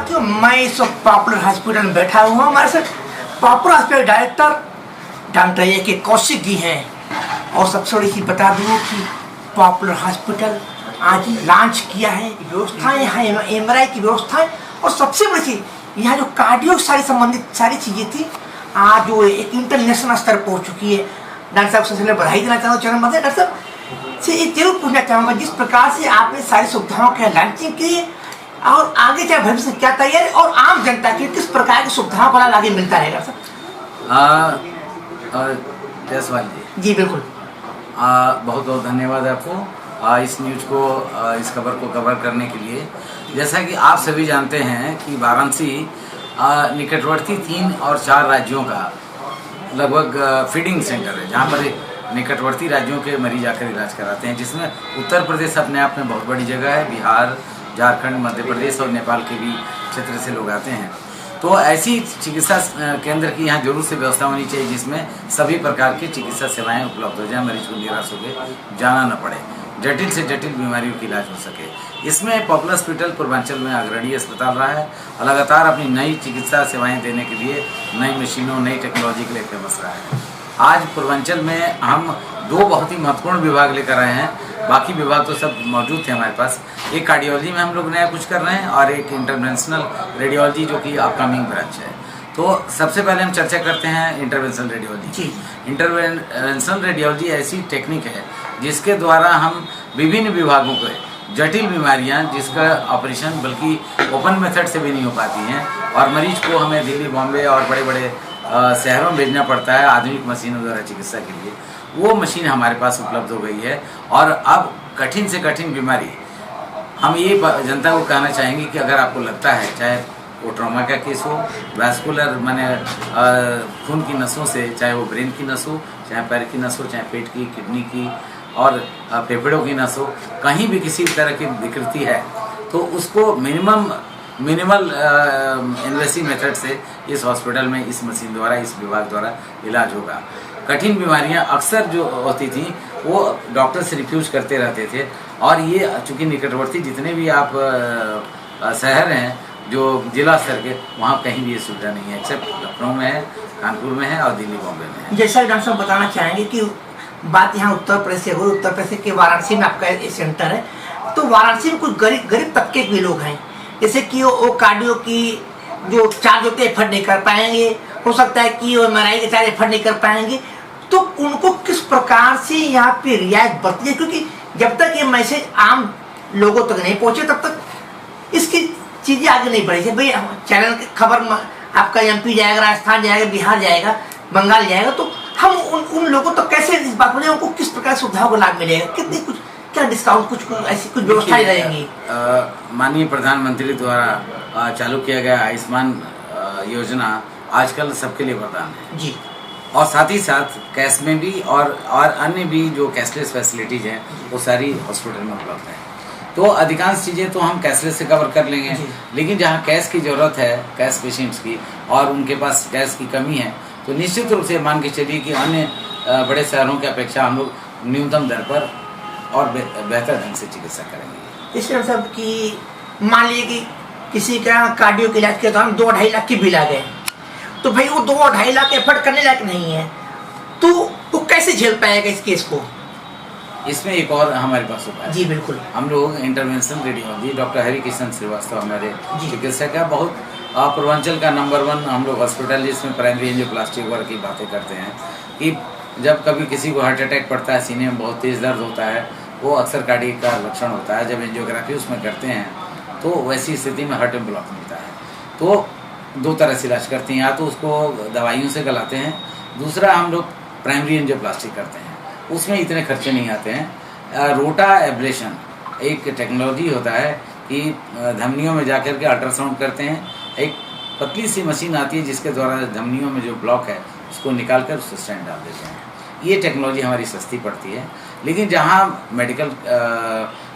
साथियों, मैं इस वक्त पॉपुलर हॉस्पिटल में बैठा हुआ हूँ। हमारे साथ popular hospital director doctor A के कौशिक जी हैं। और सबसे बड़ी चीज़ बता दूँ कि पॉपुलर हॉस्पिटल आज लॉन्च किया है, व्यवस्थाएं हैं, एमआरआई की व्यवस्थाएं, और सबसे बड़ी चीज़ यहाँ जो कार्डियो सारी संबंधित सारी चीज़ें थी आज जो एक इंटरनेशनल स्तर पर हो चुकी है। डॉक्टर साहब सबसे पहले बधाई देना चाहूँगा चरण बंधे। डॉक्टर साहब से ये जरूर पूछना चाहूँगा, जिस प्रकार से आपने सारी सुविधाओं की लॉन्चिंग की और आगे क्या भविष्य क्या तैयारी और आम जनता की किस प्रकार की सुविधाओं का लाभ आगे मिलता रहेगा सर? जयसवाल जी बिल्कुल। बहुत बहुत धन्यवाद आपको इस न्यूज को इस खबर को कवर करने के लिए। जैसा कि आप सभी जानते हैं कि वाराणसी निकटवर्ती 3 और 4 राज्यों का लगभग फीडिंग सेंटर है, जहाँ पर निकटवर्ती राज्यों के मरीज आकर इलाज कराते हैं, जिसमें उत्तर प्रदेश अपने आप में बहुत बड़ी जगह है। बिहार, झारखंड, मध्य प्रदेश और नेपाल के भी क्षेत्र से लोग आते हैं। तो ऐसी चिकित्सा केंद्र की यहाँ जरूर से व्यवस्था होनी चाहिए, जिसमें सभी प्रकार की चिकित्सा सेवाएं उपलब्ध हो जाए, मरीज को निराश होकर जाना न पड़े, जटिल से जटिल बीमारियों की इलाज हो सके। इसमें पॉपुलर हॉस्पिटल पूर्वांचल में अग्रणी अस्पताल रहा है और लगातार अपनी नई चिकित्सा सेवाएं देने के लिए नई मशीनों, नई टेक्नोलॉजी के लिए फेमस रहा है। आज पूर्वांचल में हम 2 बहुत ही महत्वपूर्ण विभाग लेकर आए हैं। बाकी विभाग तो सब मौजूद थे हमारे पास। एक कार्डियोलॉजी में हम लोग नया कुछ कर रहे हैं और एक इंटरवेंशनल रेडियोलॉजी जो कि अपकमिंग ब्रांच है। तो सबसे पहले हम चर्चा करते हैं इंटरवेंशनल रेडियोलॉजी। इंटरवेंशनल रेडियोलॉजी ऐसी टेक्निक है जिसके द्वारा हम विभिन्न विभागों को जटिल बीमारियां जिसका ऑपरेशन बल्कि ओपन मेथड से भी नहीं हो पाती हैं और मरीज को हमें दिल्ली, बॉम्बे और बड़े बड़े शहरों में भेजना पड़ता है आधुनिक मशीनों द्वारा चिकित्सा के लिए, वो मशीन हमारे पास उपलब्ध हो गई है। और अब कठिन से कठिन बीमारी हम ये जनता को कहना चाहेंगे कि अगर आपको लगता है, चाहे वो ट्रॉमा का केस हो, वैस्कुलर माने खून की नसों से, चाहे वो ब्रेन की नस हो, चाहे पैर की नस हो, चाहे पेट की, किडनी की और फेफड़ों की नस हो, कहीं भी किसी तरह की विकृति है तो उसको मिनिमल इन्वेसिव मेथड से इस हॉस्पिटल में इस मशीन द्वारा, इस विभाग द्वारा इलाज होगा। कठिन बीमारियां अक्सर जो होती थी वो डॉक्टर से रिफ्यूज करते रहते थे और ये चूँकि निकटवर्ती जितने भी आप शहर हैं जो जिला स्तर के, वहाँ कहीं भी ये सुविधा नहीं है, एक्सेप्ट लखनऊ में है, कानपुर में है और दिल्ली, बॉम्बे में है। जैसा डॉक्टर साहब बताना चाहेंगे कि बात यहाँ उत्तर प्रदेश से हो, उत्तर प्रदेश के वाराणसी में आपका ये सेंटर है, तो वाराणसी में कुछ गरीब तबके के भी लोग हैं, जैसे कि वो कार्डियो की जो चार्ज होते एफर्ट नहीं कर पाएंगे, हो सकता है कि वो एमआरआई के चार्ज एफर्ट नहीं कर पाएंगे, तो उनको किस प्रकार से यहाँ पे रियायत बरती है? क्योंकि जब तक ये मैसेज आम लोगों तक नहीं पहुँचे तब तक इसकी चीज़ें आगे नहीं बढ़ी। भाई चैनल की खबर आपका एमपी जाएगा, राजस्थान जाएगा, बिहार जाएगा, बंगाल जाएगा, तो हम उन लोगों तक कैसे इस बात बोले, उनको किस प्रकार सुविधाओं को लाभ मिलेगा, कितनी कुछ क्या डिस्काउंट, कुछ ऐसी कुछ व्यवस्थाएं रहेंगी? माननीय प्रधानमंत्री द्वारा चालू किया गया आयुष्मान योजना आजकल सबके लिए वरदान है जी, और साथ ही साथ कैश में भी और अन्य भी जो कैशलेस फैसिलिटीज हैं वो सारी हॉस्पिटल में उपलब्ध है। तो अधिकांश चीज़ें तो हम कैशलेस से कवर कर लेंगे, लेकिन जहाँ कैश की ज़रूरत है, कैश पेशेंट्स की, और उनके पास कैश की कमी है, तो निश्चित रूप से मान के चलिए कि अन्य बड़े शहरों की अपेक्षा हम लोग न्यूनतम दर पर और बेहतर ढंग से चिकित्सा करेंगे। इसलिए सब कि मान लीजिए कि किसी का कार्डियो के इलाज के दौरान 2-2.5 लाख की बिल आ गए, तो भाई वो 2-2.5 लाख एफर्ट करने लायक नहीं है, तो वो कैसे झेल पाएगा इस केस को? इसमें एक और हमारे पास उपाय जी बिल्कुल। हम लोग interventional radiology, doctor Harikishan Srivastava हमारे चिकित्सक है, बहुत पूर्वांचल का नंबर 1 हम लोग हॉस्पिटल जिसमें प्राइमरी एंजियोप्लास्टी वर्क की बातें करते हैं कि जब कभी किसी को हार्ट अटैक पड़ता है, सीने में बहुत तेज़ दर्द होता है, वो अक्सर कार्डियक का लक्षण होता है। जब एंजियोग्राफी उसमें करते हैं तो वैसी स्थिति में हार्ट में ब्लॉक मिलता है, तो 2 तरह से इलाज करते हैं, या तो उसको दवाइयों से गलाते हैं, दूसरा हम लोग प्राइमरी एंजियोप्लास्टी करते हैं, उसमें इतने खर्चे नहीं आते हैं। रोटा एब्लेशन एक टेक्नोलॉजी होता है कि धमनियों में जाकर के अल्ट्रासाउंड करते हैं, एक पतली सी मशीन आती है जिसके द्वारा धमनियों में जो ब्लॉक है उसको निकाल कर उसको स्टेंट डाल देते हैं। ये टेक्नोलॉजी हमारी सस्ती पड़ती है, लेकिन जहाँ मेडिकल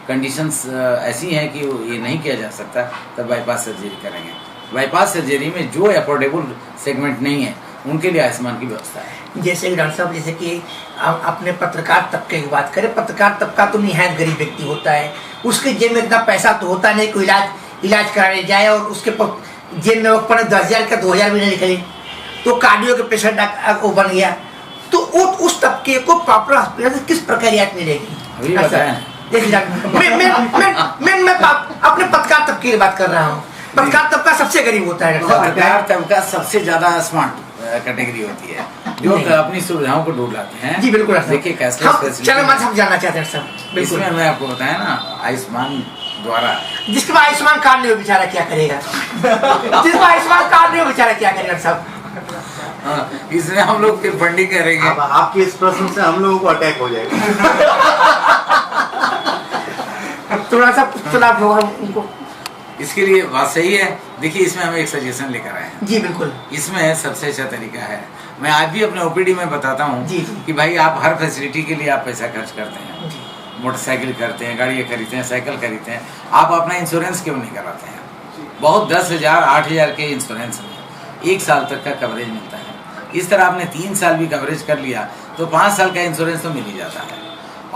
कंडीशंस ऐसी हैं कि ये नहीं किया जा सकता, तब बाईपास सर्जरी करेंगे। बाईपास सर्जरी में जो अफोर्डेबल सेगमेंट नहीं है उनके लिए आयुष्मान की व्यवस्था है। जैसे कि डॉक्टर साहब, जैसे कि अपने पत्रकार तबके की बात करें, पत्रकार तबका तो निहायत गरीब व्यक्ति होता है, उसके जेब में इतना पैसा तो होता नहीं कोई इलाज कराने जाए और उसके जेल में वक्त 10,000 का 2,000 भी नहीं निकले, तो कार्डियो के पेशेंट वो बन गया, तो उस तबके को पॉपुलर हॉस्पिटल से किस प्रकार रियायत मिलेगी? देखिए मैं अपने पत्रकार तबके की बात कर रहा हूँ। पत्रकार तबका सबसे गरीब होता है। पत्रकार तबका सबसे ज्यादा स्मार्ट कैटेगरी होती है, जो अपनी सुविधाओं को ढूंढ लाते हैं। जी बिल्कुल। देखिए कैशलेस चलो हम जानना चाहते हैं सर। इसमें मैं आपको बताया ना, आयुष्मान द्वारा जिसके पास आयुष्मान कार्ड नहीं हो बेचारा क्या करेगा? जिसके पास आयुष्मान कार्ड नहीं हो बेचारा क्या करेगा साहब? इसमें हम लोग फिर फंडिंग करेंगे। अब आपके इस प्रश्न से हम लोगों को अटैक हो जाएगा। थोड़ा सा सुलाभ होगा उनको। इसके लिए बात सही है। देखिए इसमें हम एक सजेशन लेकर आए हैं। जी बिल्कुल। इसमें सबसे अच्छा तरीका है, मैं आज भी अपने ओपीडी में बताता हूँ कि भाई आप हर फैसिलिटी के लिए आप पैसा खर्च करते हैं, मोटरसाइकिल खरीदते हैं, गाड़ियाँ खरीदते हैं, साइकिल खरीदते हैं, आप अपना इंश्योरेंस क्यों नहीं कराते हैं? बहुत 10,000 8,000 के इंश्योरेंस में 1 साल तक का कवरेज मिलता है। इस तरह आपने 3 साल भी कवरेज कर लिया तो 5 साल का इंश्योरेंस तो मिल ही जाता है।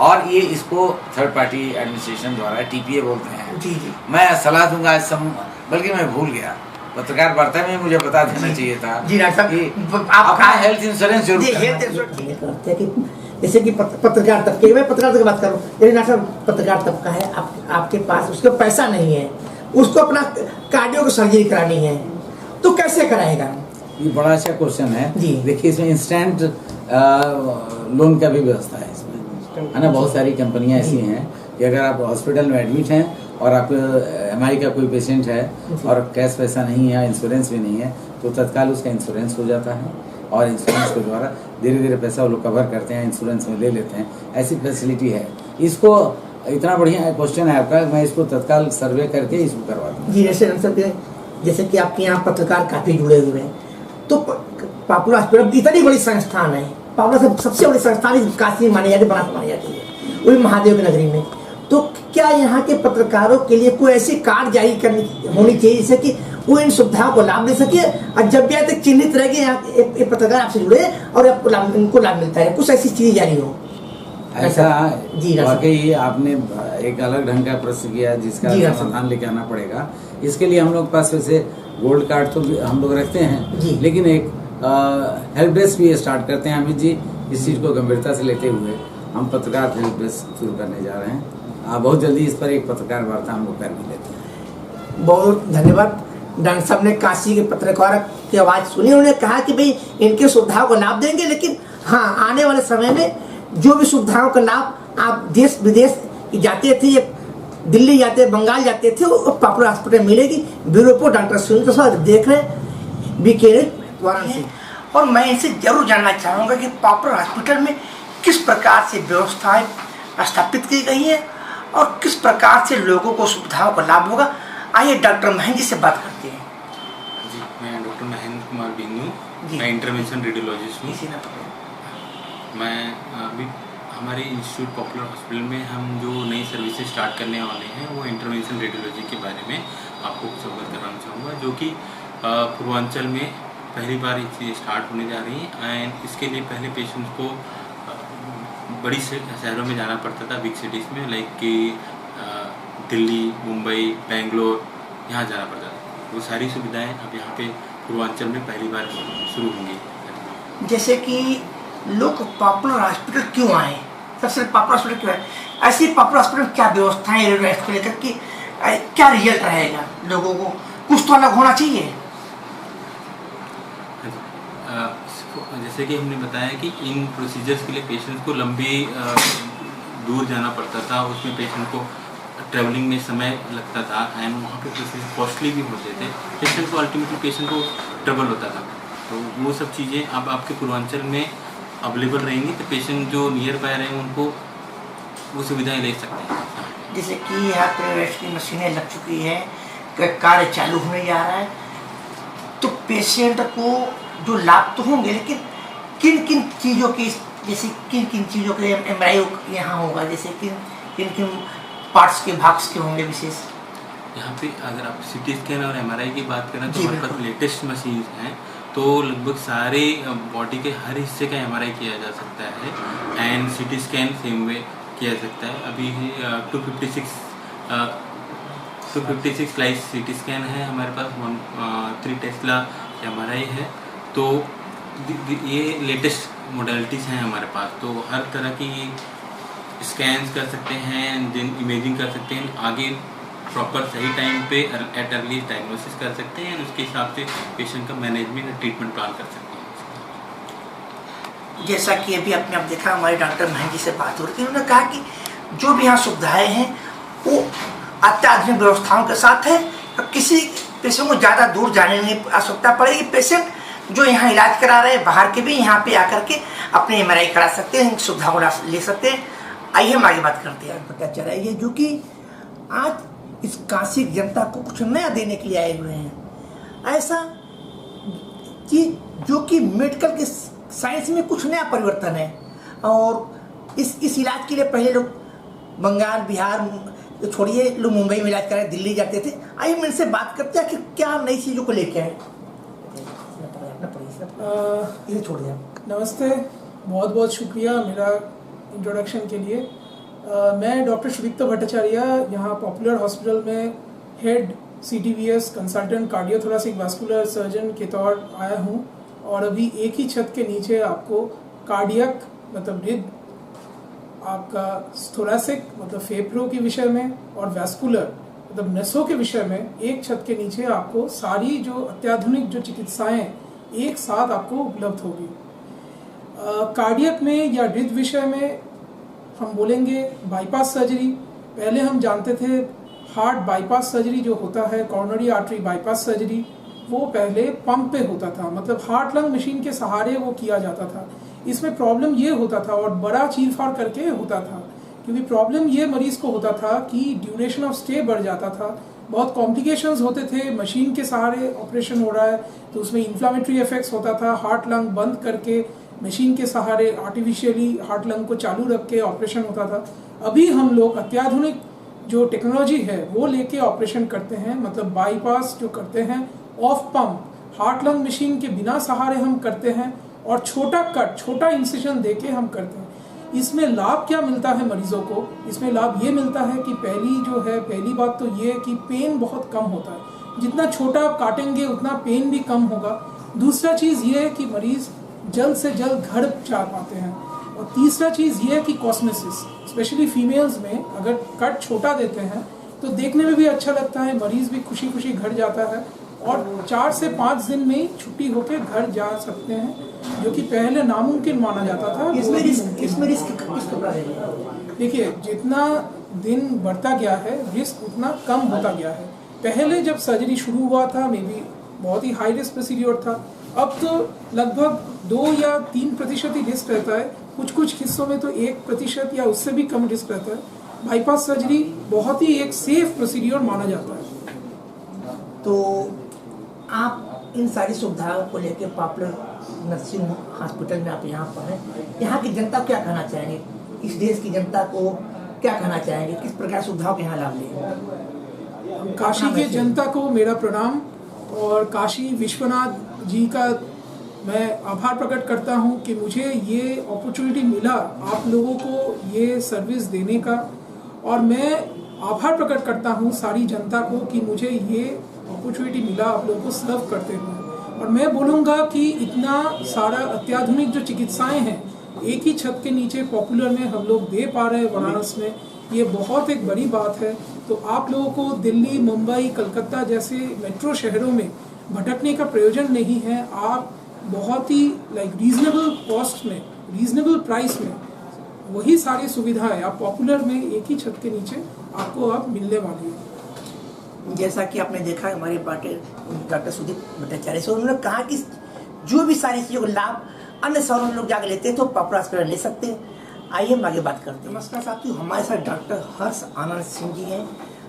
और ये इसको थर्ड पार्टी एडमिनिस्ट्रेशन द्वारा TPA बोलते हैं। जी जी। मैं सलाह दूंगा, बल्कि मैं भूल गया, पत्रकार वार्ता में मुझे बता देना चाहिए था। जी डॉक्टर साहब, आप अपना हेल्थ इंश्योरेंस जरूर जैसे कि पत्रकार तबके, मैं पत्रकार की बात करूँ, डॉक्टर साहब पत्रकार तबका है, आपके पास उसका पैसा नहीं है, उसको अपना कार्डियो की सर्जरी करानी है, तो कैसे कराएगा? ये बड़ा अच्छा क्वेश्चन है जी। देखिए इसमें इंस्टेंट लोन का भी व्यवस्था है इसमें, है ना। बहुत सारी कंपनियां ऐसी हैं कि अगर आप हॉस्पिटल में एडमिट हैं और आप MI का कोई पेशेंट है और कैश पैसा नहीं है, इंश्योरेंस भी नहीं है, तो तत्काल उसका इंश्योरेंस हो जाता है और इंश्योरेंस के द्वारा धीरे धीरे पैसा वो लोग कवर करते हैं, इंश्योरेंस में ले लेते हैं। ऐसी फैसिलिटी है। इसको इतना बढ़िया क्वेश्चन है आपका, मैं इसको तत्काल सर्वे करके इसको करवा दूँ। जी जैसे कि आपके यहाँ पत्रकार काफी जुड़े हुए हैं, तो पॉपुलर हॉस्पिटल इतनी बड़ी संस्थान है, पॉपुलर सबसे बड़ी संस्थान काशी मानी जाती है, बनारस मानी जाती है, वही महादेव की नगरी में। तो क्या यहाँ के पत्रकारों के लिए कोई ऐसी कार्ड जारी होनी चाहिए जिससे कि वो इन सुविधाओं को लाभ ले सके, और जब भी तक चिन्हित रह गए एक पत्रकार आपसे जुड़े और आपको इनको लाभ मिलता है, कुछ ऐसी चीज जारी हो? ऐसा जी वाकई आपने एक अलग ढंग का प्रश्न किया जिसका समाधान लेके आना पड़ेगा। इसके लिए हम लोग पास वैसे गोल्ड कार्ड तो हम लोग रखते हैं, लेकिन एक हेल्प डेस्क भी स्टार्ट करते हैं अमित जी। इस चीज़ को गंभीरता से लेते हुए हम पत्रकार हेल्प डेस्क शुरू करने जा रहे हैं। बहुत जल्दी इस पर एक पत्रकार वार्ता हम लोग कर भी लेते हैं। बहुत धन्यवाद। डॉक्टर साहब ने काशी के पत्रकार की आवाज़ सुनी, उन्होंने कहा कि भाई इनकी सुविधाओं को लाभ देंगे, लेकिन हाँ आने वाले समय में जो भी सुविधाओं का लाभ आप देश विदेश जाते थे, दिल्ली जाते, बंगाल जाते थे, वो पॉपुलर हॉस्पिटल मिलेगी। ब्यूरो रिपोर्ट डॉक्टर सुनील प्रसाद देख रहे BK वाराणसी। और मैं इनसे जरूर जानना चाहूँगा कि पॉपुलर हॉस्पिटल में किस प्रकार से व्यवस्थाएं स्थापित की गई है और किस प्रकार से लोगों को सुविधाओं का लाभ होगा। आइए डॉक्टर महेंद्र जी से बात करते हैं। जी, मैं डॉक्टर महेंद्र कुमार बिन्नू, मैं इंटरवेंशन रेडियोलॉजिस्ट हूँ। मैं अभी हमारे इंस्टीट्यूट पॉपुलर हॉस्पिटल में हम जो नई सर्विसेज स्टार्ट करने वाले हैं वो इंटरवेंशन रेडियोलॉजी के बारे में आपको कुछ अवगत कराना चाहूँगा, जो कि पूर्वांचल में पहली बार ये चीज़ स्टार्ट होने जा रही है। एंड इसके लिए पहले पेशेंट्स को बड़ी शहरों में जाना पड़ता था, बिग सिटीज़ में, लाइक कि दिल्ली, मुंबई, बेंगलोर, यहाँ जाना पड़ता था। वो सारी सुविधाएं अब यहाँ पे पूर्वांचल में पहली बार शुरू होंगी। जैसे कि लोग पॉपुलर हॉस्पिटल क्यों आए, सबसे पॉपुलर हॉस्पिटल क्यों है, ऐसी पॉपुलर हॉस्पिटल क्या व्यवस्थाएं को लेकर कि क्या रिजल्ट रहेगा, लोगों को कुछ तो अलग होना चाहिए। जैसे कि हमने बताया कि इन प्रोसीजर्स के लिए पेशेंट्स को लंबी दूर जाना पड़ता था, उसमें पेशेंट को ट्रैवलिंग में समय लगता था एंड वहाँ पे प्रोसीजर कॉस्टली भी होते थे, पेशेंट को अल्टीमेटली पेशेंट को ट्रबल होता था। तो वो सब चीज़ें अब आपके पूर्वांचल में अवेलेबल रहेंगी, तो पेशेंट जो नियर बाय रहेंगे उनको वो सुविधाएं ले सकते हैं। जैसे कि यहाँ पे की मशीनें लग चुकी है, कार्य चालू होने जा रहा है, तो पेशेंट को जो लाभ तो होंगे, लेकिन किन किन चीज़ों की, जैसे किन किन चीज़ों के MRI यहाँ होगा, जैसे किन किन पार्ट्स के भाग्स के होंगे विशेष यहाँ पे? अगर आप CT स्कैन और MRI की बात करें तो हमारे पास लेटेस्ट मशीन हैं, तो लगभग सारे बॉडी के हर हिस्से का MRI किया जा सकता है and CT scan same way किया जा सकता है। अभी 256 तो 56 स्लाइस CT स्कैन है हमारे पास, 3 टेस्ला MRI है। तो ये लेटेस्ट मोडेलिटीज़ हैं हमारे पास, तो हर तरह की स्कैन्स कर सकते हैं, दिन इमेजिंग कर सकते हैं, आगे प्रॉपर सही टाइम पे एट अर्ली डायग्नोसिस कर सकते हैं, उसके हिसाब से पेशेंट का मैनेजमेंट और ट्रीटमेंट प्लान कर सकते हैं। जैसा कि अभी आपने अब देखा, हमारे डॉक्टर महेंद्र जी से बात हो रही थी, उन्होंने कहा कि जो भी यहाँ सुविधाएं हैं वो अत्याधुनिक व्यवस्थाओं के साथ है, और किसी पेशेंट को ज़्यादा दूर जाने की आवश्यकता पड़ेगी। पेशेंट जो यहाँ इलाज करा रहे हैं बाहर के भी यहाँ पे आकर के अपने MRI करा सकते हैं, सुविधाओं को ले सकते हैं। आइए हम आगे बात करते हैं। पता चला ये जो कि आज इस काशी की जनता को कुछ नया देने के लिए आए हुए हैं, ऐसा कि जो कि मेडिकल के साइंस में कुछ नया परिवर्तन है। और इस इलाज के लिए पहले लोग बंगाल, बिहार छोड़िए, लोग मुंबई में इलाज कराए, दिल्ली जाते थे। आइए हम इनसे बात करते हैं कि क्या नई चीज़ों को लेके आए। ये छोड़िए। नमस्ते, बहुत बहुत शुक्रिया मेरा इंट्रोडक्शन के लिए। मैं डॉक्टर सुदीप्त भट्टाचार्य यहाँ पॉपुलर हॉस्पिटल में head CTVS consultant cardiothoracic vascular surgeon के तौर आया हूँ, और अभी एक ही छत के नीचे आपको कार्डियक मतलब हृदय, आपका थोरेसिक मतलब फेफड़ों के विषय में, और वैस्कुलर मतलब नसों के विषय में एक छत के नीचे आपको सारी जो अत्याधुनिक जो चिकित्साएं एक साथ आपको उपलब्ध होगी। कार्डियक में या हृदय विषय में हम बोलेंगे बाईपास सर्जरी। पहले हम जानते थे हार्ट बाईपास सर्जरी जो होता है, कॉर्नरी आर्टरी बाईपास सर्जरी, वो पहले पंप पे होता था, मतलब हार्ट लंग मशीन के सहारे वो किया जाता था। इसमें प्रॉब्लम ये होता था, और बड़ा चीरफाड़ करके होता था, क्योंकि प्रॉब्लम ये मरीज को होता था कि ड्यूरेशन ऑफ स्टे बढ़ जाता था, बहुत कॉम्प्लिकेशंस होते थे। मशीन के सहारे ऑपरेशन हो रहा है तो उसमें इन्फ्लामेटरी इफेक्ट्स होता था। हार्ट लंग बंद करके मशीन के सहारे आर्टिफिशियली हार्ट लंग को चालू रख के ऑपरेशन होता था। अभी हम लोग अत्याधुनिक जो टेक्नोलॉजी है वो लेके ऑपरेशन करते हैं, मतलब बाईपास जो करते हैं of pump heart lung machine के बिना सहारे हम करते हैं, और छोटा कट, छोटा इंसिजन देके हम करते हैं। इसमें लाभ क्या मिलता है मरीजों को? इसमें लाभ ये मिलता है कि पहली बात तो ये कि पेन बहुत कम होता है, जितना छोटा आप काटेंगे उतना पेन भी कम होगा। दूसरा चीज़ ये है कि मरीज जल्द से जल्द घर जा पाते हैं, और तीसरा चीज़ ये है कि कॉस्मेसिस, स्पेशली फीमेल्स में अगर कट छोटा देते हैं तो देखने में भी अच्छा लगता है, मरीज भी खुशी खुशी घर जाता है, और 4 से 5 दिन में ही छुट्टी होकर घर जा सकते हैं, जो कि पहले नामुमकिन माना जाता था। इसमें रिस्क किस प्रकार है? देखिए, जितना दिन बढ़ता गया है रिस्क उतना कम होता गया है। पहले जब सर्जरी शुरू हुआ था मे बी बहुत ही हाई रिस्क प्रोसीड्योर था, अब तो लगभग 2 या 3% ही रिस्क रहता है, कुछ हिस्सों में तो 1% या उससे भी कम रिस्क रहता है। बाईपास सर्जरी बहुत ही एक सेफ प्रोसीड्योर माना जाता है। तो आप इन सारी सुविधाओं को लेकर पॉपुलर नर्सिंग हॉस्पिटल में आप यहाँ पर हैं, यहाँ की जनता को क्या कहना चाहेंगे? इस देश की जनता को क्या कहना चाहेंगे? किस प्रकार सुविधाओं के यहाँ लाभ लेंगे? काशी के जनता को मेरा प्रणाम, और काशी विश्वनाथ जी का मैं आभार प्रकट करता हूँ कि मुझे ये अपॉर्चुनिटी मिला आप लोगों को ये सर्विस देने का, और मैं आभार प्रकट करता हूँ सारी जनता को कि मुझे ये अपॉर्चुनिटी मिला आप लोगों को सर्व करते हुए। और मैं बोलूँगा कि इतना सारा अत्याधुनिक जो चिकित्साएं हैं एक ही छत के नीचे पॉपुलर में हम लोग दे पा रहे हैं बनारस में, ये बहुत एक बड़ी बात है। तो आप लोगों को दिल्ली, मुंबई, कलकत्ता जैसे मेट्रो शहरों में भटकने का प्रयोजन नहीं है। आप बहुत ही रीजनेबल कॉस्ट में, रीजनेबल प्राइस में वही सारी सुविधाएं आप पॉपुलर में एक ही छत के नीचे आपको अब मिलने वाली है। जैसा कि आपने देखा हमारे डॉक्टर सुदीप्त भट्टाचार्य से, उन्होंने कहा कि जो भी सारी चीज़ों का लाभ अन्य शहरों में लोग जाकर लेते हैं तो पॉपुलर हॉस्पिटल ले सकते हैं। आइए हम आगे बात करते हैं। नमस्कार साथियों, हमारे साथ डॉक्टर हर्ष आनंद सिंह जी हैं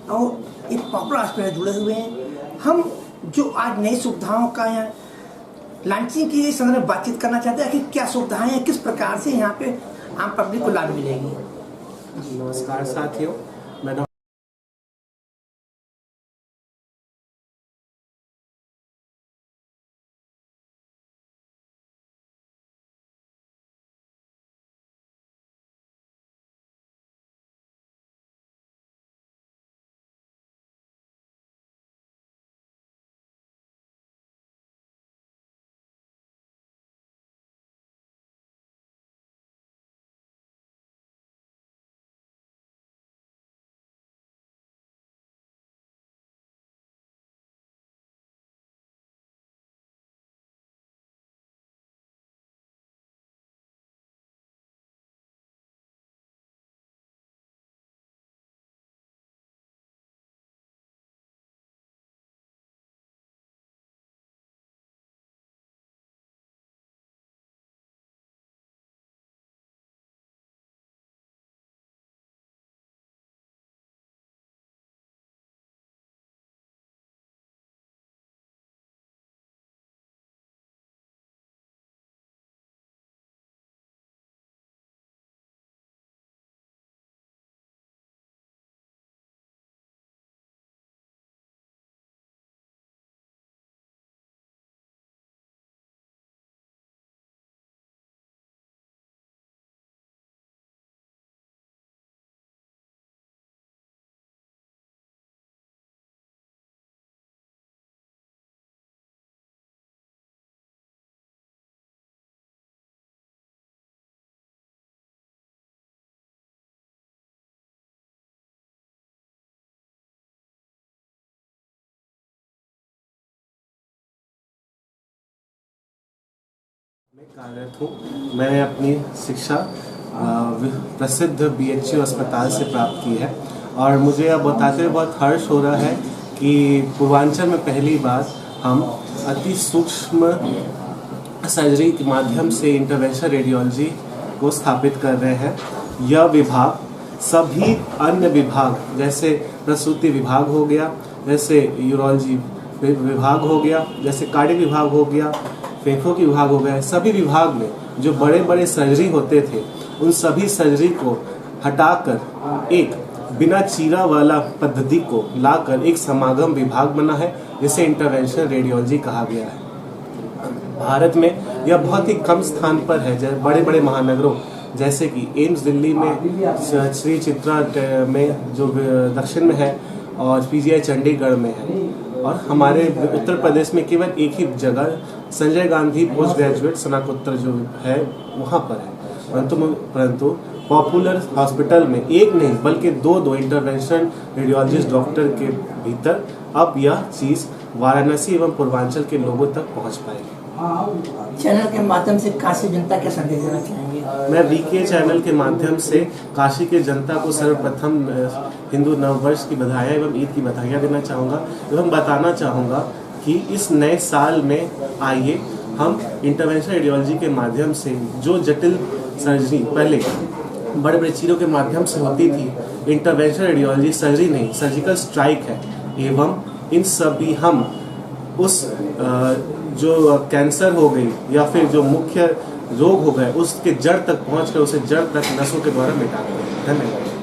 और एक पॉपुलर हॉस्पिटल जुड़े हुए हैं। हम जो आज नई सुविधाओं का यहाँ लॉन्चिंग की संदर्भ में बातचीत करना चाहते हैं कि क्या सुविधाएं हैं, किस प्रकार से यहाँ पे आम पब्लिक को लाभ मिलेगी। नमस्कार साथियों, मैं मैं कार्यरत हूँ। मैंने अपनी शिक्षा प्रसिद्ध BHU अस्पताल से प्राप्त की है और मुझे अब बताते हुए बहुत हर्ष हो रहा है कि पूर्वांचल में पहली बार हम अति सूक्ष्म सर्जरी के माध्यम से इंटरवेंशनल रेडियोलॉजी को स्थापित कर रहे हैं। यह विभाग सभी अन्य विभाग जैसे प्रसूति विभाग हो गया, जैसे यूरोलॉजी विभाग हो गया, जैसे कार्डियक विभाग हो गया, फेफड़ों की विभाग हो गया, सभी विभाग में जो बड़े बड़े सर्जरी होते थे उन सभी सर्जरी को हटाकर एक बिना चीरा वाला पद्धति को लाकर एक समागम विभाग बना है जिसे इंटरवेंशनल रेडियोलॉजी कहा गया है। भारत में यह बहुत ही कम स्थान पर है, जैसे बड़े बड़े महानगरों जैसे कि एम्स दिल्ली में, श्री चित्रा में जो दक्षिण में है और PGI चंडीगढ़ में है, और हमारे उत्तर प्रदेश में केवल एक ही जगह संजय गांधी पोस्ट ग्रेजुएट स्नातकोत्तर जो है वहाँ पर है। परंतु पॉपुलर हॉस्पिटल में एक नहीं बल्कि दो इंटरवेंशनल रेडियोलॉजिस्ट डॉक्टर के भीतर अब यह चीज़ वाराणसी एवं पूर्वांचल के लोगों तक पहुँच पाएगी। चैनल के माध्यम से काशी जनता के संदेश देना चाहेंगे? मैं VK चैनल के माध्यम से काशी के जनता को सर्वप्रथम हिंदू नववर्ष की बधाइयाँ एवं ईद की बधाइयाँ देना चाहूँगा एवं बताना चाहूँगा कि इस नए साल में आइए हम इंटरवेंशनल रेडियोलॉजी के माध्यम से जो जटिल सर्जरी पहले बड़े बड़े चीरों के माध्यम से होती थी, इंटरवेंशनल रेडियोलॉजी सर्जरी नहीं सर्जिकल स्ट्राइक है, एवं इन सभी हम उस जो कैंसर हो गई या फिर जो मुख्य रोग हो गए उसके जड़ तक पहुंचकर उसे जड़ तक नसों के द्वारा मिटा दें। धन्यवाद।